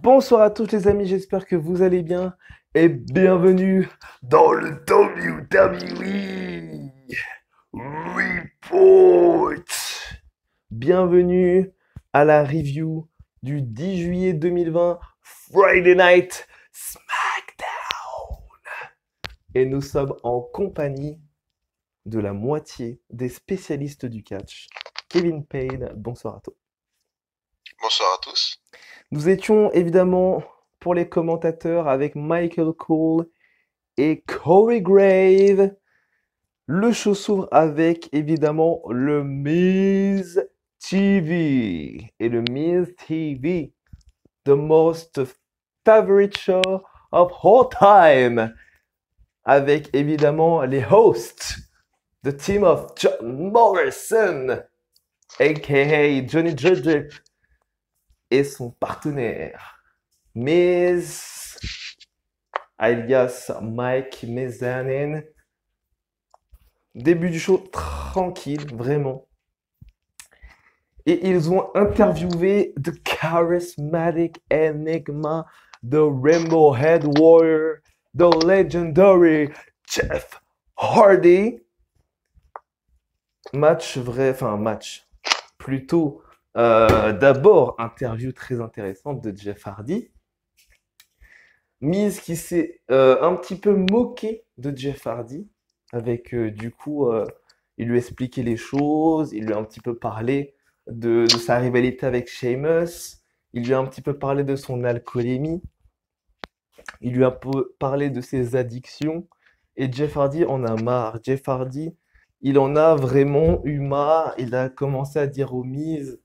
Bonsoir à tous les amis, j'espère que vous allez bien et bienvenue dans le WWE Report. Bienvenue à la review du 10 juillet 2020 Friday Night SmackDown. Et nous sommes en compagnie de la moitié des spécialistes du catch. Kevin Payne, bonsoir à toi. Bonsoir à tous. Nous étions évidemment pour les commentateurs avec Michael Cole et Corey Grave. Le show s'ouvre avec évidemment le Miz TV. Et le Miz TV, the most favorite show of all time. Avec évidemment les hosts, the team of John Morrison, aka Johnny Judge, et son partenaire, Miz, alias Mike Mizanin. Début du show tranquille, vraiment. Et ils ont interviewé The Charismatic Enigma, The Rainbow Head Warrior, The Legendary Jeff Hardy. Match. Plutôt, d'abord, interview très intéressante de Jeff Hardy. Miz qui s'est un petit peu moqué de Jeff Hardy, avec il lui expliquait les choses, il lui a un petit peu parlé de sa rivalité avec Sheamus, il lui a un petit peu parlé de son alcoolémie, il lui a un peu parlé de ses addictions, et Jeff Hardy en a marre. Jeff Hardy, il en a vraiment eu marre, il a commencé à dire aux Miz,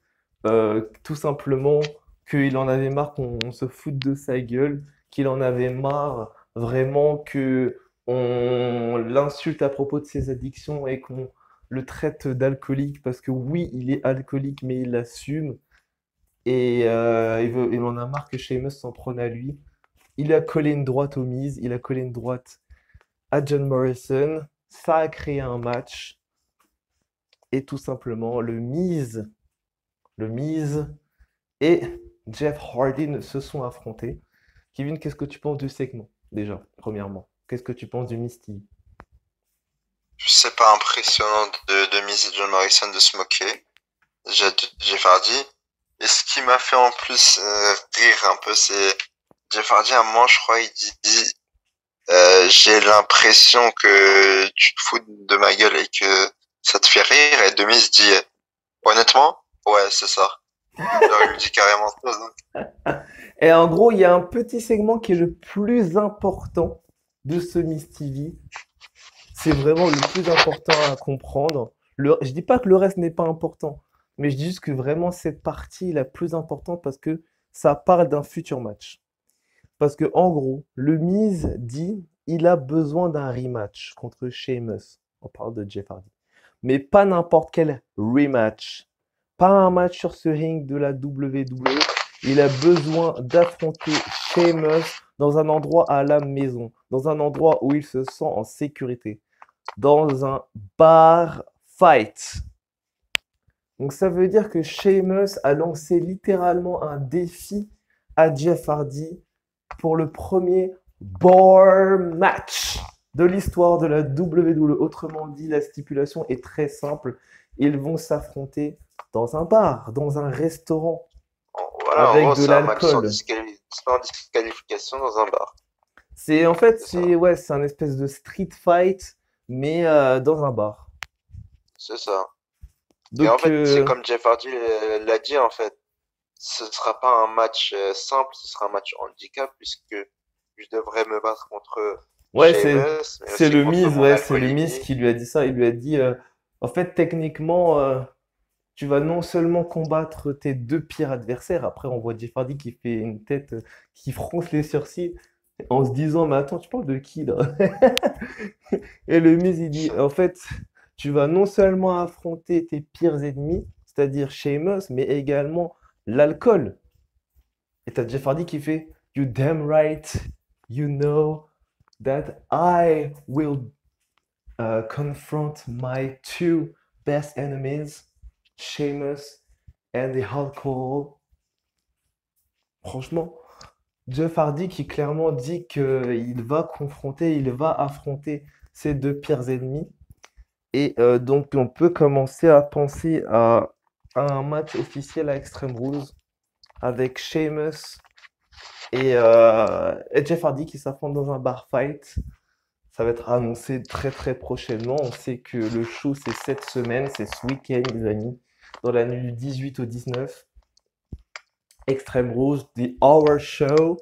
tout simplement, qu'il en avait marre qu'on se foute de sa gueule, qu'il en avait marre vraiment que on l'insulte à propos de ses addictions et qu'on le traite d'alcoolique parce que oui, il est alcoolique, mais il l'assume. Et il en a marre que Sheamus s'en prenne à lui. Il a collé une droite au Miz, il a collé une droite à John Morrison. Ça a créé un match. Et tout simplement, le Miz et Jeff Hardy se sont affrontés. Kevin, qu'est-ce que tu penses du segment, déjà, premièrement? Qu'est-ce que tu penses du Misty? C'est pas impressionnant de Miz et John Morrison de se moquer. Jeff Hardy. Et ce qui m'a fait en plus rire un peu, c'est Jeff Hardy, à un moment, je crois, il dit j'ai l'impression que tu te fous de ma gueule et que ça te fait rire. Et Miz dit honnêtement, ouais, c'est ça. Genre, il lui dit carrément ça. Et en gros, il y a un petit segment qui est le plus important de ce Miss TV. C'est vraiment le plus important à comprendre. Je dis pas que le reste n'est pas important, mais je dis juste que vraiment cette partie est la plus importante parce que ça parle d'un futur match. Parce que en gros, le Miz dit il a besoin d'un rematch contre Sheamus. On parle de Jeff Hardy. Mais pas n'importe quel rematch. Pas un match sur ce ring de la WWE. Il a besoin d'affronter Sheamus dans un endroit à la maison. Dans un endroit où il se sent en sécurité. Dans un bar fight. Donc ça veut dire que Sheamus a lancé littéralement un défi à Jeff Hardy pour le premier bar match de l'histoire de la WWE. Autrement dit, la stipulation est très simple. Ils vont s'affronter dans un bar, dans un restaurant, Voilà, en avec gros, de c'est un match l'alcool. sans disqualification dans un bar. C'est en fait, C'est ça. c'est un espèce de street fight, mais dans un bar. C'est ça. Et en Donc, fait, c'est comme Jeff Hardy l'a dit, en fait. Ce sera pas un match simple, ce sera un match handicap puisque je devrais me battre contre ouais, Sheamus, mais c'est aussi le contre Miz, mon ouais, c'est le Miz alcoolémie. qui lui a dit ça. Il lui a dit, en fait, techniquement, tu vas non seulement combattre tes deux pires adversaires. Après, on voit Jeff Hardy qui fait une tête, qui fronce les sourcils en se disant, mais attends, tu parles de qui là? Et le Miz, il dit, en fait, tu vas non seulement affronter tes pires ennemis, c'est-à-dire Sheamus, mais également l'alcool. Et t'as Jeff Hardy qui fait, You damn right, you know that I will confront my two best enemies, Sheamus and the alcohol. Franchement, Jeff Hardy qui clairement dit il va affronter ses deux pires ennemis. Et donc, on peut commencer à penser à un match officiel à Extreme Rules avec Sheamus et Jeff Hardy qui s'affrontent dans un bar fight. Ça va être annoncé très très prochainement. On sait que le show c'est cette semaine, c'est ce week-end, les amis, dans la nuit du 18 au 19. Extreme Rules, The Hour Show.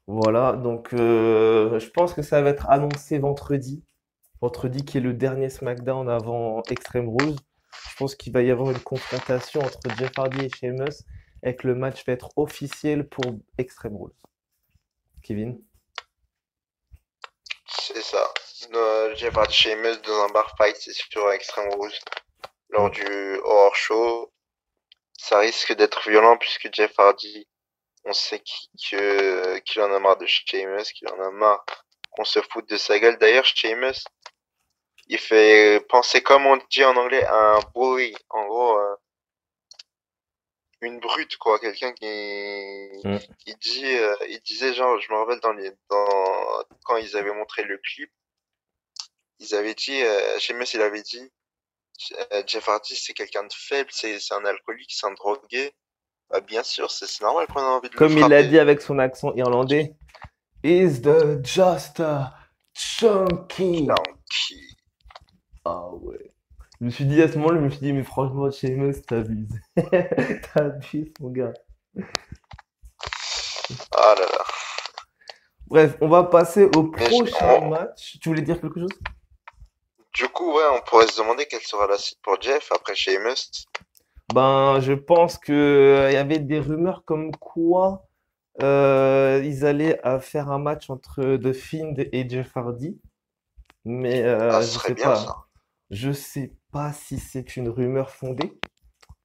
Voilà, donc je pense que ça va être annoncé vendredi. Vendredi qui est le dernier SmackDown avant Extreme Rules. Je pense qu'il va y avoir une confrontation entre Jeff Hardy et Sheamus et que le match va être officiel pour Extreme Rules. Kevin? C'est ça. J'ai parti chez Sheamus dans un bar fight, c'est sur Extreme Rules. Lors Mm. du Horror Show, ça risque d'être violent puisque Jeff Hardy, on sait qu'il en a marre de Sheamus, qu'il en a marre qu'on se foute de sa gueule. D'ailleurs, Sheamus, il fait penser, comme on dit en anglais, à un bully. En gros, une brute, quoi. Quelqu'un Mm. il disait genre, je me rappelle quand ils avaient montré le clip, ils avaient dit, Sheamus, il avait dit, Jeff Hardy, c'est quelqu'un de faible, c'est un alcoolique, c'est un drogué. Bah, bien sûr, c'est normal qu'on a envie de le Comme il l'a dit frapper. avec son accent irlandais, Is the just a chunky? Chunky. Ah ouais. Je me suis dit à ce moment-là, je me suis dit, mais franchement, Sheamus, t'abuses. T'abuses, mon gars. Ah là là. Bref, on va passer au Mais prochain match. Tu voulais dire quelque chose? du coup, ouais, on pourrait se demander quelle sera la suite pour Jeff après Sheamus. Ben, je pense que il y avait des rumeurs comme quoi ils allaient faire un match entre The Fiend et Jeff Hardy, mais Ah, ce serait bien ça. je sais pas si c'est une rumeur fondée.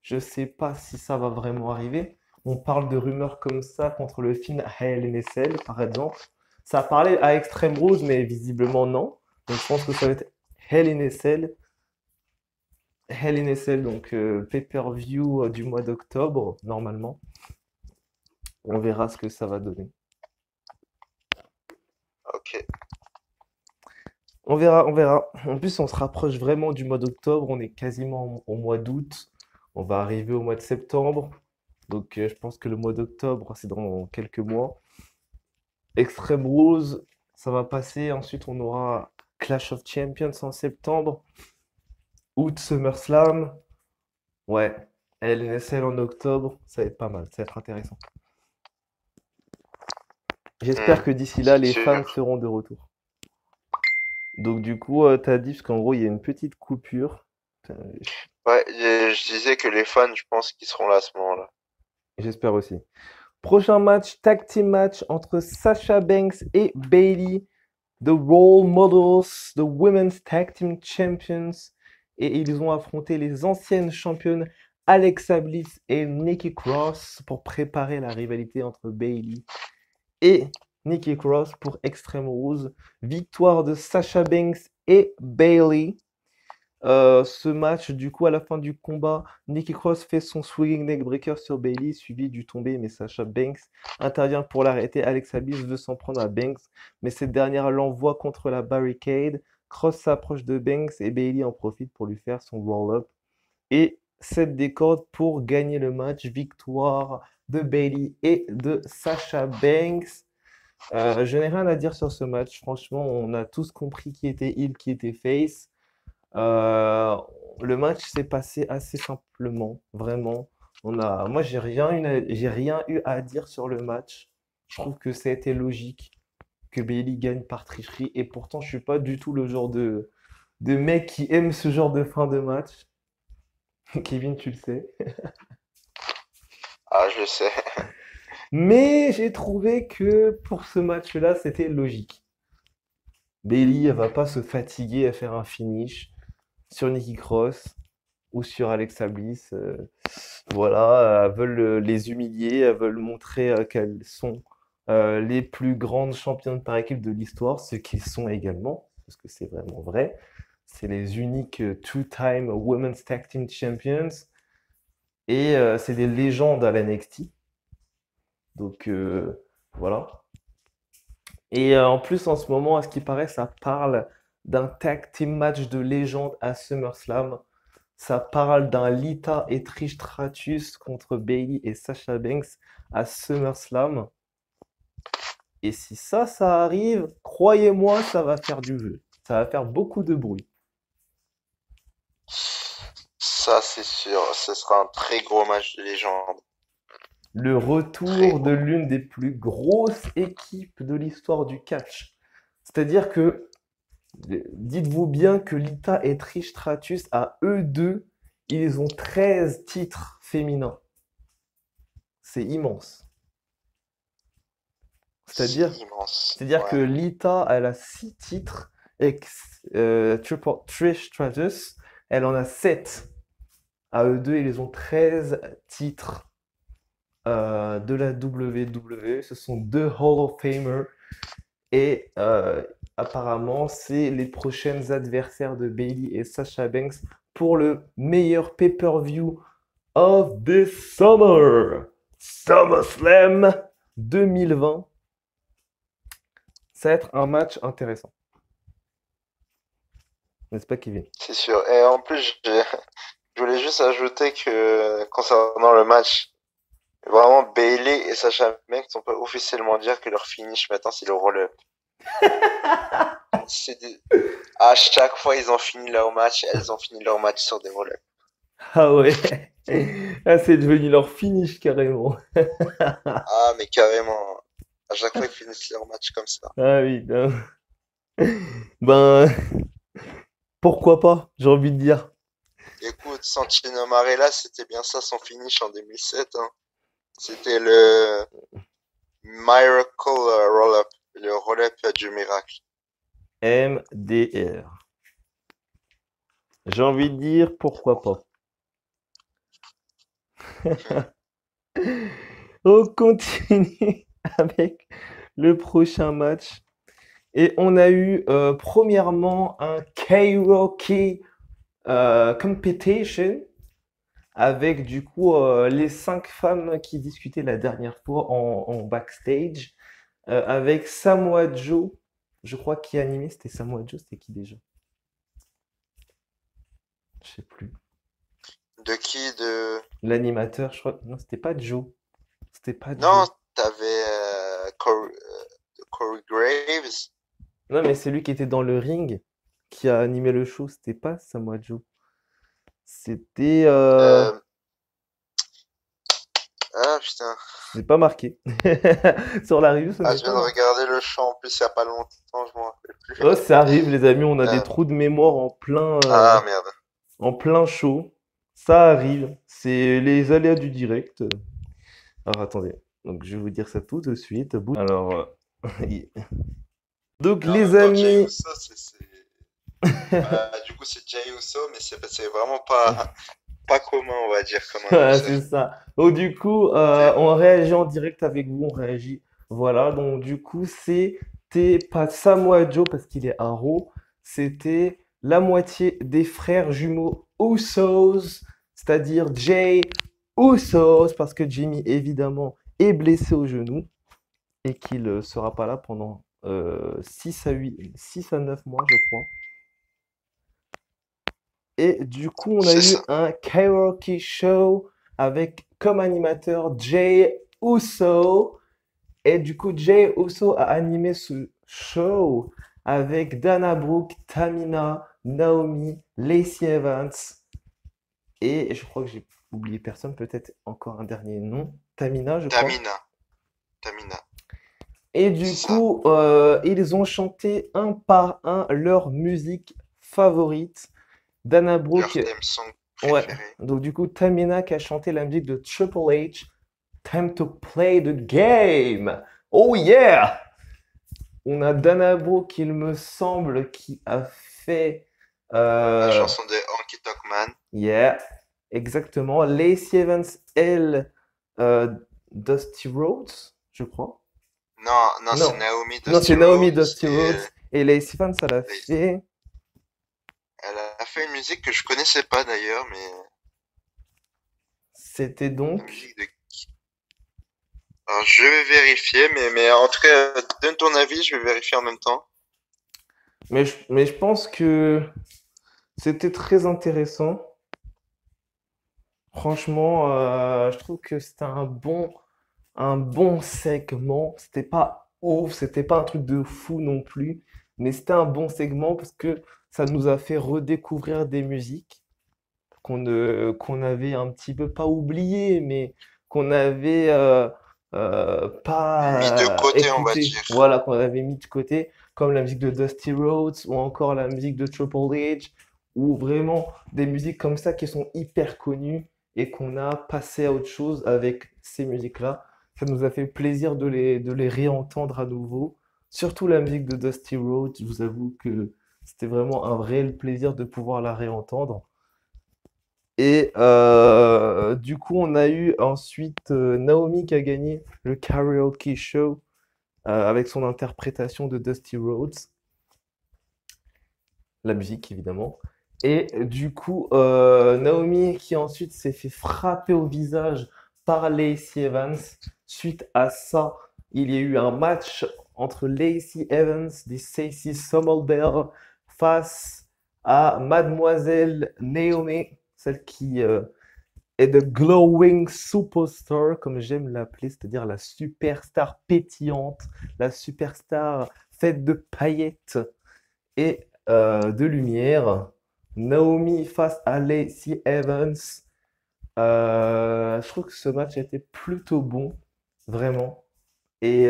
Je sais pas si ça va vraiment arriver. On parle de rumeurs comme ça contre le film Hell in a Cell, par exemple. Ça parlait à Extreme Rules, mais visiblement non. Donc je pense que ça va être Hell in a Cell. Hell in a Cell, donc pay-per-view du mois d'octobre, normalement. On verra ce que ça va donner. Ok. On verra, on verra. En plus, on se rapproche vraiment du mois d'octobre. On est quasiment au mois d'août. On va arriver au mois de septembre. Donc, je pense que le mois d'octobre, c'est dans quelques mois. Extreme Rules, ça va passer. Ensuite, on aura Clash of Champions en septembre. Août, SummerSlam. Ouais. LNSL en octobre. Ça va être pas mal. Ça va être intéressant. J'espère que d'ici là, C'est les fans sûr. seront de retour. Donc, du coup, t'as dit, parce qu'en gros, il y a une petite coupure. Putain, Ouais, je disais que les fans, je pense qu'ils seront là à ce moment-là. j'espère aussi. Prochain match, tag team match entre Sasha Banks et Bayley, the Role Models, the Women's Tag Team Champions. Et ils ont affronté les anciennes championnes Alexa Bliss et Nikki Cross pour préparer la rivalité entre Bayley et Nikki Cross pour Extreme Rules. Victoire de Sasha Banks et Bayley. Ce match, du coup, à la fin du combat, Nikki Cross fait son swinging neckbreaker sur Bayley, suivi du tombé, mais Sasha Banks intervient pour l'arrêter. Alexa Bliss veut s'en prendre à Banks, mais cette dernière l'envoie contre la barricade. Cross s'approche de Banks et Bayley en profite pour lui faire son roll-up. Et set des cordes pour gagner le match. Victoire de Bayley et de Sasha Banks. Je n'ai rien à dire sur ce match. Franchement, on a tous compris qui était heel, qui était face. Euh, le match s'est passé assez simplement, vraiment. Moi, j'ai rien eu à dire sur le match. Je trouve que ça a été logique que Bailey gagne par tricherie. Et pourtant, je suis pas du tout le genre de mec qui aime ce genre de fin de match. Kevin, tu le sais. Ah, je sais. Mais j'ai trouvé que pour ce match-là, c'était logique. Bailey, elle va pas se fatiguer à faire un finish sur Nikki Cross ou sur Alexa Bliss. Voilà, elles veulent les humilier, elles veulent montrer qu'elles sont les plus grandes championnes par équipe de l'histoire, ce qu'ils sont également, parce que c'est vraiment vrai. C'est les uniques two-time Women's Tag Team Champions et c'est des légendes à l'NXT. Donc voilà. Et en plus, en ce moment, à ce qui paraît, ça parle d'un tag team match de légende à SummerSlam. Ça parle d'un Lita et Trish Stratus contre Bayley et Sasha Banks à SummerSlam. Et si ça arrive, croyez-moi, ça va faire du jeu. Ça va faire beaucoup de bruit. Ça, c'est sûr. Ce sera un très gros match de légende. Le Très retour de gros. l'une des plus grosses équipes de l'histoire du catch. C'est-à-dire que, dites-vous bien que Lita et Trish Stratus, à eux deux, ils ont 13 titres féminins. C'est immense. C'est C'est-à-dire, immense. c'est-à-dire que Ouais. Lita, elle a 6 titres et que, Trish Stratus, elle en a 7. À eux deux, ils ont 13 titres de la WWE. Ce sont deux Hall of Famers. Et apparemment, c'est les prochaines adversaires de Bayley et Sasha Banks pour le meilleur pay-per-view of this summer. SummerSlam 2020. Ça va être un match intéressant. N'est-ce pas, Kevin? C'est sûr. Et en plus, je voulais juste ajouter que concernant le match, vraiment Bailey et Sasha Banks, on peut officiellement dire que leur finish maintenant c'est le roll-up. C'est des- À chaque fois ils ont fini leur match, elles ont fini leur match sur des roll-up. Ah ouais. Ah, c'est devenu leur finish carrément. Ah mais carrément. À chaque fois ils finissent leur match comme ça. Ah oui, non. Ben, pourquoi pas, j'ai envie de dire. Écoute, Santino Marella, c'était bien ça son finish en 2007, hein. C'était le Miracle Roll-up, le roll-up du miracle. MDR. J'ai envie de dire pourquoi pas. On continue avec le prochain match. Et on a eu premièrement un karaoke competition avec du coup les 5 femmes qui discutaient la dernière fois en backstage avec Samoa Joe. Je crois qui a animé, c'était Samoa Joe, c'était qui déjà? Je sais plus. De qui de... L'animateur, je crois. Non, c'était pas Joe. C'était pas Non, Joe. t'avais Corey Graves. Non, mais c'est lui qui était dans le ring, qui a animé le show. C'était pas Samoa Joe. C'était. Euh... Ah putain. C'est pas marqué. Sur la review, ce Ah, n'est je viens pas de marqué. regarder le show en plus il y a pas longtemps, je m'en rappelle plus. Oh, ça arrive, les amis, on a des Euh, trous de mémoire Ah merde. en plein show. Ça arrive. C'est les aléas du direct. Alors, attendez. Donc, je vais vous dire ça tout de suite. Alors, donc, Mais en les même temps, Jay amis. Uso, bah, du coup, c'est Jay Uso, mais c'est vraiment pas commun, on va dire, comme Ouais, c'est annonceur. ça. Donc, du coup, C'est- on réagit en direct avec vous, on réagit. Voilà, donc du coup, c'était pas Samoa Joe parce qu'il est un Raw, c'était la moitié des frères jumeaux Usos, c'est-à-dire Jay Usos, parce que Jimmy, évidemment, est blessé au genou et qu'il ne sera pas là pendant 6 à 9 mois, je crois. Et du coup, on a C'est eu ça. un karaoke show avec comme animateur Jay Uso. Et du coup, Jay Uso a animé ce show avec Dana Brooke, Tamina, Naomi, Lacey Evans. Et je crois que j'ai oublié personne, peut-être encore un dernier nom. Tamina, je crois. Tamina. Tamina. Et du C'est ça. coup, ils ont chanté un par un leur musique favorite. Dana Leur Brooke. thème song Ouais, préféré. donc du coup, Tamina qui a chanté la musique de Triple H, Time to play the game. Oh yeah! On a Dana Brooke, il me semble, qui a fait. La euh, chanson de Honky Tonk Man. yeah, exactement. Lacey Evans, elle, euh, Dusty Rhodes, je crois. Non, non, c'est Non, Naomi non, Dusty c'est Naomi Rhodes Dusty et Rhodes. Et Lacey Evans, elle a fait. elle a fait une musique que je connaissais pas d'ailleurs, mais C'était la donc. musique de... Alors, je vais vérifier, mais en tout cas, donne ton avis, je vais vérifier en même temps. Mais je pense que c'était très intéressant. Franchement, je trouve que c'était un bon segment. C'était pas ouf, c'était pas un truc de fou non plus, mais c'était un bon segment parce que ça nous a fait redécouvrir des musiques qu'on avait un petit peu pas oubliées, mais qu'on avait Mis de pas côté, on va écoutées. dire. Voilà, qu'on avait mis de côté, comme la musique de Dusty Rhodes ou encore la musique de Triple H, ou vraiment des musiques comme ça qui sont hyper connues et qu'on a passé à autre chose avec ces musiques-là. Ça nous a fait plaisir de les réentendre à nouveau. Surtout la musique de Dusty Rhodes, je vous avoue que c'était vraiment un réel plaisir de pouvoir la réentendre. Et du coup, on a eu ensuite Naomi qui a gagné le karaoke show avec son interprétation de Dusty Rhodes, la musique évidemment. Et du coup, Naomi qui ensuite s'est fait frapper au visage par Lacey Evans. Suite à ça, il y a eu un match entre Lacey Evans des Stacey Summerville face à Mademoiselle Naomi, celle qui est The Glowing Superstar, comme j'aime l'appeler, c'est-à-dire la superstar pétillante, la superstar faite de paillettes et de lumière. Naomi face à Lacey Evans. Je trouve que ce match a été plutôt bon, vraiment. Et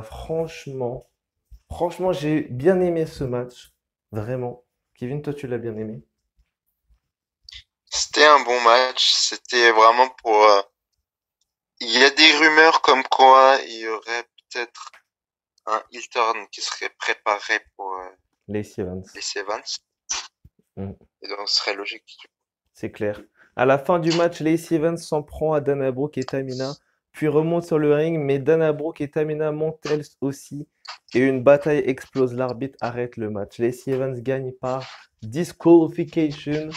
franchement, j'ai bien aimé ce match, vraiment. Kevin, toi, tu l'as bien aimé? C'était un bon match. C'était vraiment pour. Il y a des rumeurs comme quoi il y aurait peut-être un heel turn qui serait préparé pour Lacey Evans. les Evans. Mm. Et donc, ce serait logique. C'est clair. À la fin du match, Lacey Evans s'en prend à Dana Brooke et Tamina, puis remonte sur le ring, mais Dana Brooke et Tamina montent elles aussi, et une bataille explose. L'arbitre arrête le match. Lacey Evans gagne par disqualification.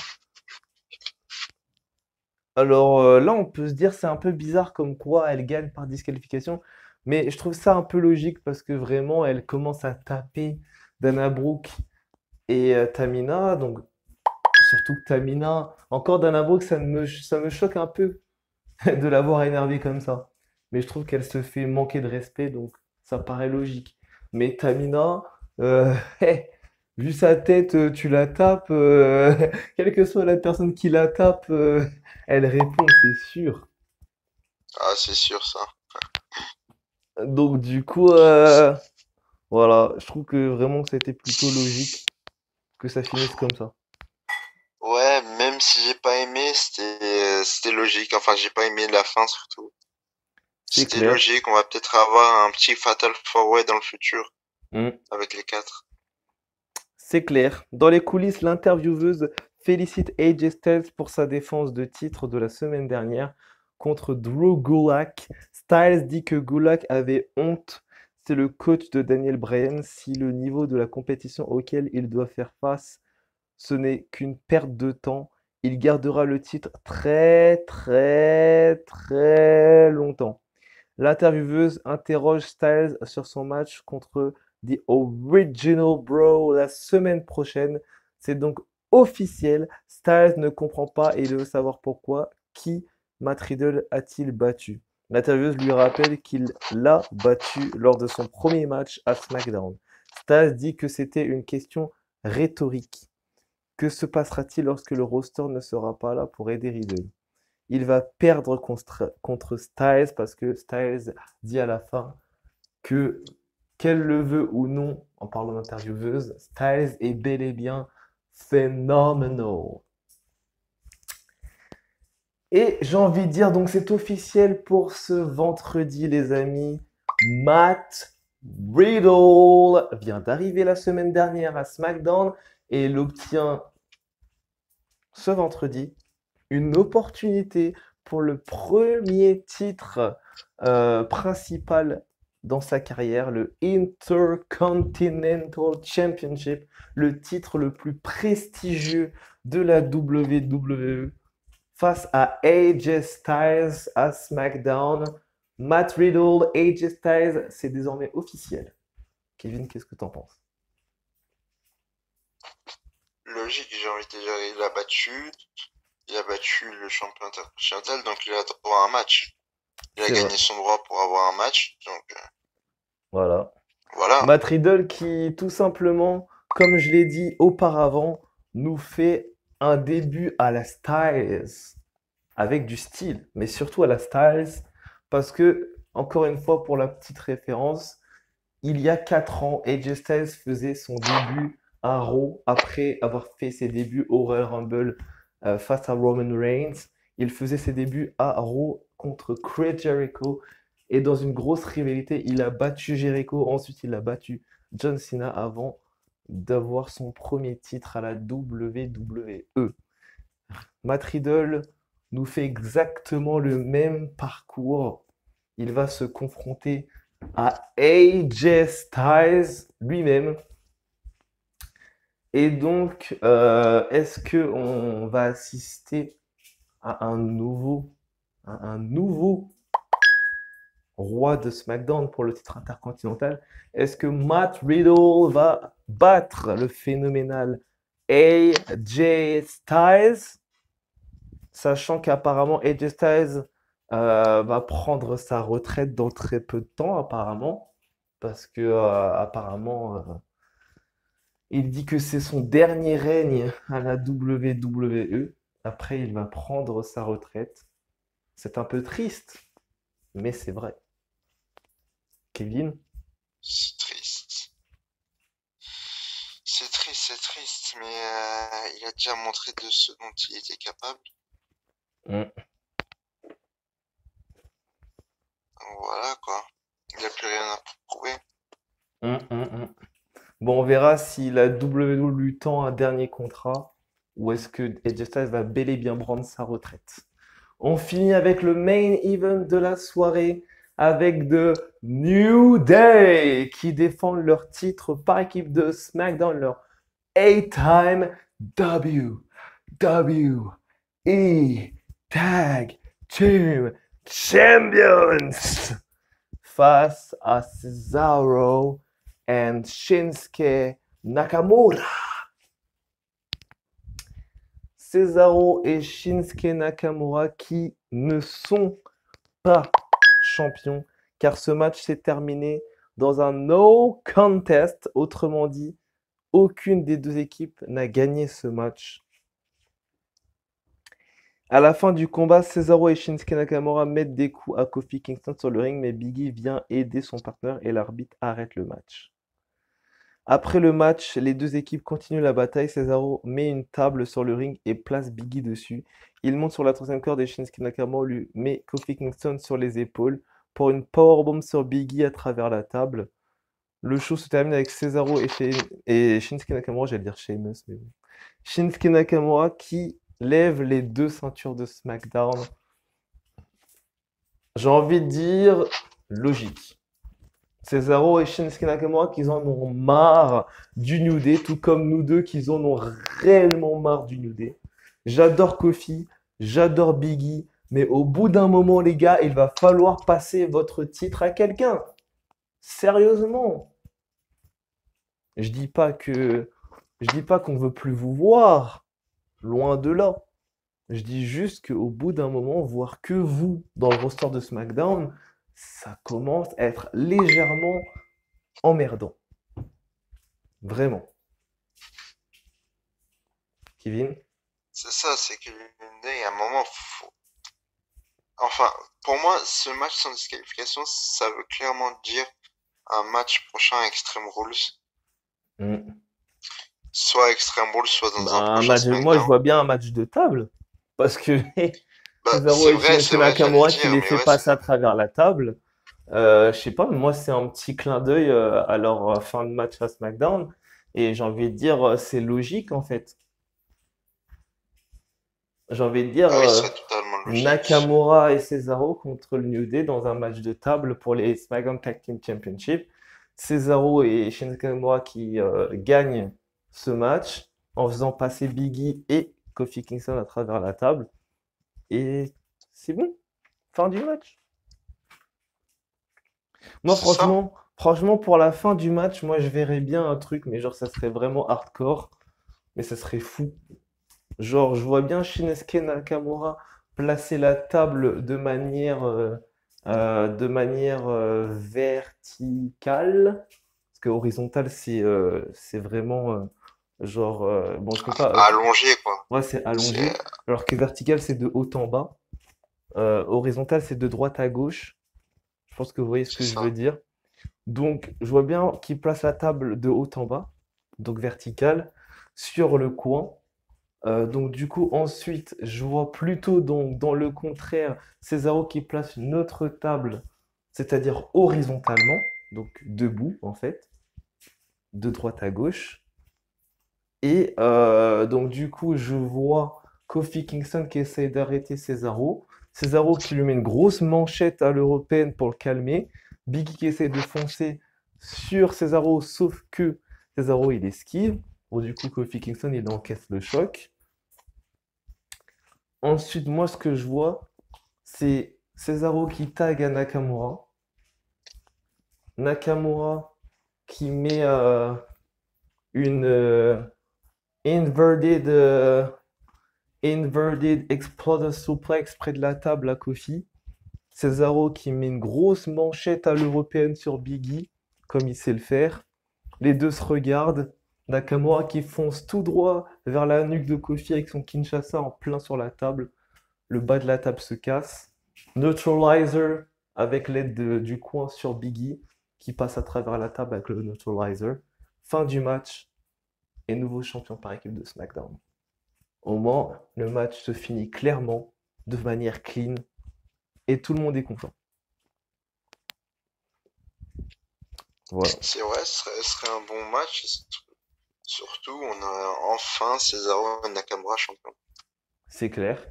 Alors là, on peut se dire c'est un peu bizarre comme quoi elle gagne par disqualification, mais je trouve ça un peu logique parce que vraiment, elle commence à taper Dana Brooke et Tamina, donc surtout que Tamina, encore Dana Brooke, ça me choque un peu de l'avoir énervée comme ça. Mais je trouve qu'elle se fait manquer de respect, donc ça paraît logique. Mais Tamina, hey, vu sa tête, tu la tapes, quelle que soit la personne qui la tape, elle répond, c'est sûr. Ah, c'est sûr ça. Donc du coup, voilà, je trouve que vraiment c'était plutôt logique que ça finisse comme ça. Ouais, même si j'ai pas aimé, c'était logique. Enfin, j'ai pas aimé la fin surtout. C'est C'était clair. logique. On va peut-être avoir un petit Fatal 4-Way dans le futur Hmm. avec les quatre. C'est clair. Dans les coulisses, l'intervieweuse félicite AJ Styles pour sa défense de titre de la semaine dernière contre Drew Gulak. Styles dit que Gulak avait honte. C'est le coach de Daniel Bryan. Si le niveau de la compétition auquel il doit faire face, ce n'est qu'une perte de temps, il gardera le titre très longtemps. L'intervieweuse interroge Styles sur son match contre The Original Bro la semaine prochaine. C'est donc officiel. Styles ne comprend pas et il veut savoir pourquoi. Qui Matt Riddle a-t-il battu? L'intervieweuse lui rappelle qu'il l'a battu lors de son premier match à SmackDown. Styles dit que c'était une question rhétorique. Que se passera-t-il lorsque le roster ne sera pas là pour aider Riddle? Il va perdre contre Styles parce que Styles dit à la fin que, qu'elle le veut ou non, en parlant d'intervieweuse, Styles est bel et bien phenomenal. Et j'ai envie de dire, donc c'est officiel pour ce vendredi, les amis. Matt Riddle vient d'arriver la semaine dernière à SmackDown et il obtient ce vendredi une opportunité pour le premier titre principal dans sa carrière, le Intercontinental Championship, le titre le plus prestigieux de la WWE face à AJ Styles à SmackDown. Matt Riddle, AJ Styles, c'est désormais officiel. Kevin, qu'est-ce que t'en penses? Logique, j'ai envie de dire, il a battu le champion intercontinental, donc il a droit à un match. Il a C'est vrai. gagné son droit pour avoir un match, donc Voilà. voilà. Matt Riddle qui, tout simplement, comme je l'ai dit auparavant, nous fait un début à la Styles, avec du style, mais surtout à la Styles, parce que, encore une fois, pour la petite référence, il y a 4 ans, AJ Styles faisait son début à Raw après avoir fait ses débuts au Royal Rumble face à Roman Reigns. Il faisait ses débuts à Raw contre Chris Jericho et dans une grosse rivalité, il a battu Jericho. Ensuite, il a battu John Cena avant d'avoir son premier titre à la WWE. Matt Riddle nous fait exactement le même parcours. Il va se confronter à AJ Styles lui-même. Et donc, est-ce que on va assister à un nouveau roi de SmackDown pour le titre intercontinental? Est-ce que Matt Riddle va battre le phénoménal AJ Styles? Sachant qu'apparemment AJ Styles va prendre sa retraite dans très peu de temps, apparemment, parce que apparemment il dit que c'est son dernier règne à la WWE. Après, il va prendre sa retraite. C'est un peu triste, mais c'est vrai. Kevin? C'est triste. C'est triste, mais il a déjà montré de ce dont il était capable. Mm, Voilà quoi. Il n'a plus rien à prouver. mm. Bon, on verra si la WWE lui tend un dernier contrat ou est-ce que AJ Styles va bel et bien prendre sa retraite. On finit avec le main event de la soirée avec The New Day qui défendent leur titre par équipe de SmackDown, leur 8-time WWE Tag Team Champions face à Cesaro and Shinsuke Nakamura. Cesaro et Shinsuke Nakamura qui ne sont pas champions car ce match s'est terminé dans un no contest. Autrement dit, aucune des deux équipes n'a gagné ce match. À la fin du combat, Cesaro et Shinsuke Nakamura mettent des coups à Kofi Kingston sur le ring, mais Biggie vient aider son partenaire et l'arbitre arrête le match. Après le match, les deux équipes continuent la bataille. Cesaro met une table sur le ring et place Biggie dessus. Il monte sur la troisième corde et Shinsuke Nakamura lui met Kofi Kingston sur les épaules pour une powerbomb sur Biggie à travers la table. Le show se termine avec Cesaro et Shinsuke Nakamura, j'allais dire Sheamus, mais bon. Shinsuke Nakamura qui lève les deux ceintures de SmackDown. J'ai envie de dire logique. Cesaro et Shinsuke Nakamura qui en ont marre du New Day, tout comme nous deux qui en ont réellement marre du New Day. J'adore Kofi, j'adore Biggie, mais au bout d'un moment, les gars, il va falloir passer votre titre à quelqu'un. Sérieusement. Je dis pas que, je dis pas qu'on veut plus vous voir, loin de là. Je dis juste qu'au bout d'un moment, voir que vous dans le roster de SmackDown, ça commence à être légèrement emmerdant. Vraiment. Kevin? C'est ça, c'est que à un moment, enfin, pour moi, ce match sans disqualification, ça veut clairement dire un match prochain à Extreme Rules. Mm. Soit Extreme Rules, soit dans un prochain Moi, je SmackDown. vois bien un match de table. Parce que Bah, Cesaro et Shinsuke c'est vrai, j'allais le Nakamura qui dire, les mais fait ouais, passer à travers la table. Je sais pas, moi, c'est un petit clin d'œil à leur fin de match à SmackDown. Et j'ai envie de dire, c'est logique en fait. J'ai envie de dire ah oui, ce serait totalement logique. Nakamura et Cesaro contre le New Day dans un match de table pour les SmackDown Tag Team Championship. Cesaro et Shinsuke Nakamura qui gagnent ce match en faisant passer Biggie et Kofi Kingston à travers la table. Et c'est bon, fin du match. Moi, C'est ça? franchement, pour la fin du match, moi, je verrais bien un truc, mais genre, ça serait vraiment hardcore, mais ça serait fou. Genre, je vois bien Shinsuke Nakamura placer la table de manière verticale, parce que horizontale, c'est vraiment bon, je peux pas, Allongé, quoi. ouais, c'est C'est allongé, alors que vertical, c'est de haut en bas. Horizontal, c'est de droite à gauche. Je pense que vous voyez ce c'est que je veux ça. dire. Donc, je vois bien qu'il place la table de haut en bas, donc verticale, sur le coin. Donc, du coup, ensuite, je vois plutôt donc, dans le contraire Cesaro qui place une autre table, c'est-à-dire horizontalement, donc debout en fait, de droite à gauche. Et donc, du coup, je vois Kofi Kingston qui essaye d'arrêter Cesaro. Cesaro qui lui met une grosse manchette à l'européenne pour le calmer. Biggie qui essaie de foncer sur Cesaro, sauf que Cesaro il esquive. Bon, du coup, Kofi Kingston il encaisse le choc. Ensuite, moi, ce que je vois, c'est Cesaro qui tag à Nakamura. Nakamura qui met une inverted. Inverted Exploder Suplex près de la table à Kofi. Cesaro qui met une grosse manchette à l'européenne sur Biggie, comme il sait le faire. Les deux se regardent. Nakamura qui fonce tout droit vers la nuque de Kofi avec son Kinshasa en plein sur la table. Le bas de la table se casse. Neutralizer avec l'aide du coin sur Biggie qui passe à travers la table avec le Neutralizer. Fin du match et nouveau champion par équipe de SmackDown. Au moins, le match se finit clairement, de manière clean, et tout le monde est content. Voilà, C'est vrai, ce serait un bon match. Surtout, on a enfin Cesaro et Nakamura champion. c'est clair.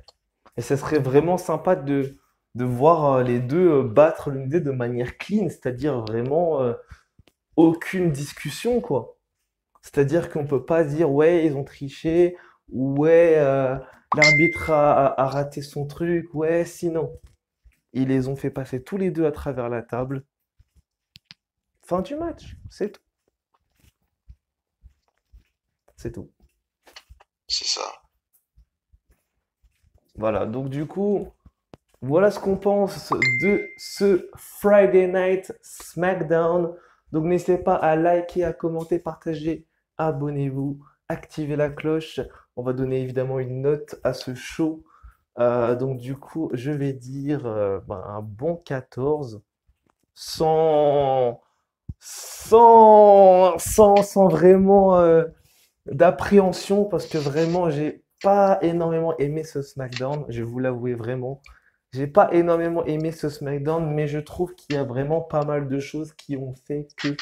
Et ce serait vraiment sympa de voir les deux battre l'une de manière clean, c'est-à-dire vraiment aucune discussion, quoi. C'est-à-dire qu'on peut pas dire, ouais, ils ont triché, ou ouais, l'arbitre a raté son truc, ouais, sinon. Ils les ont fait passer tous les deux à travers la table. Fin du match, c'est tout. C'est tout. C'est ça. Voilà, donc du coup, voilà ce qu'on pense de ce Friday Night SmackDown. Donc n'hésitez pas à liker, à commenter, partager, abonnez-vous, activez la cloche. On va donner évidemment une note à ce show. Donc du coup, je vais dire un bon 14 sans, sans vraiment d'appréhension parce que vraiment, j'ai pas énormément aimé ce SmackDown. Je vais vous l'avouer vraiment. J'ai pas énormément aimé ce SmackDown, mais je trouve qu'il y a vraiment pas mal de choses qui ont fait que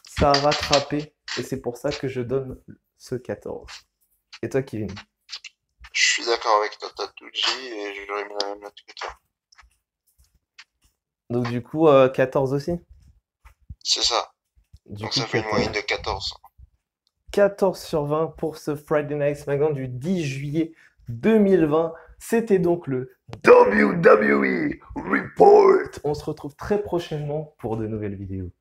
ça a rattrapé. Et c'est pour ça que je donne ce 14. Et toi, Kevin? Je suis d'accord avec toi, t'as tout dit et j'aurais mis la même note que toi. Donc du coup, 14 aussi? C'est ça. Du Donc coup, ça fait une moyenne 14. de 14. 14 sur 20 pour ce Friday Night SmackDown du 10 juillet 2020. C'était donc le WWE Report. On se retrouve très prochainement pour de nouvelles vidéos.